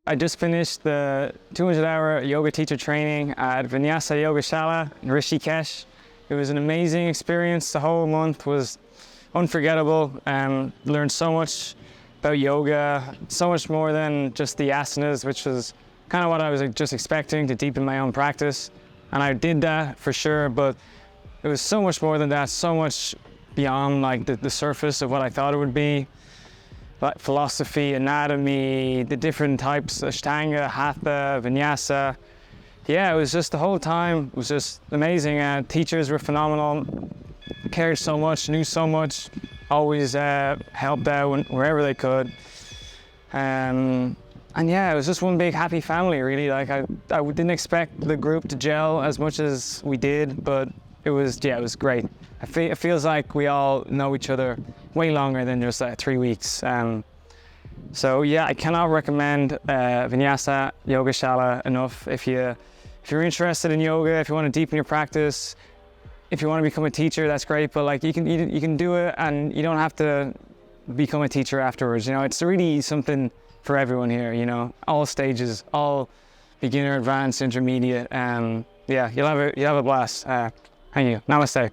I just finished the 200-hour yoga teacher training at Vinyasa Yogashala in Rishikesh. It was an amazing experience. The whole month was unforgettable. Learned so much about yoga, so much more than just the asanas, which was kind of what I was just expecting to deepen my own practice. And I did that for sure, but it was so much more than that, so much beyond like the surface of what I thought it would be. Like philosophy, anatomy, the different types, Ashtanga, Hatha, Vinyasa. Yeah, it was just the whole time, it was just amazing. Teachers were phenomenal, cared so much, knew so much, always helped out wherever they could. And yeah, it was just one big happy family, really. Like I didn't expect the group to gel as much as we did, but it was great. It feels like we all know each other way longer than just 3 weeks. So yeah, I cannot recommend Vinyasa Yogashala enough. If you're interested in yoga, if you want to deepen your practice, if you want to become a teacher, that's great. But like you can do it, and you don't have to become a teacher afterwards. You know, it's really something for everyone here. You know, all stages, all beginner, advanced, intermediate. Yeah, you'll have a blast. Thank you. Namaste.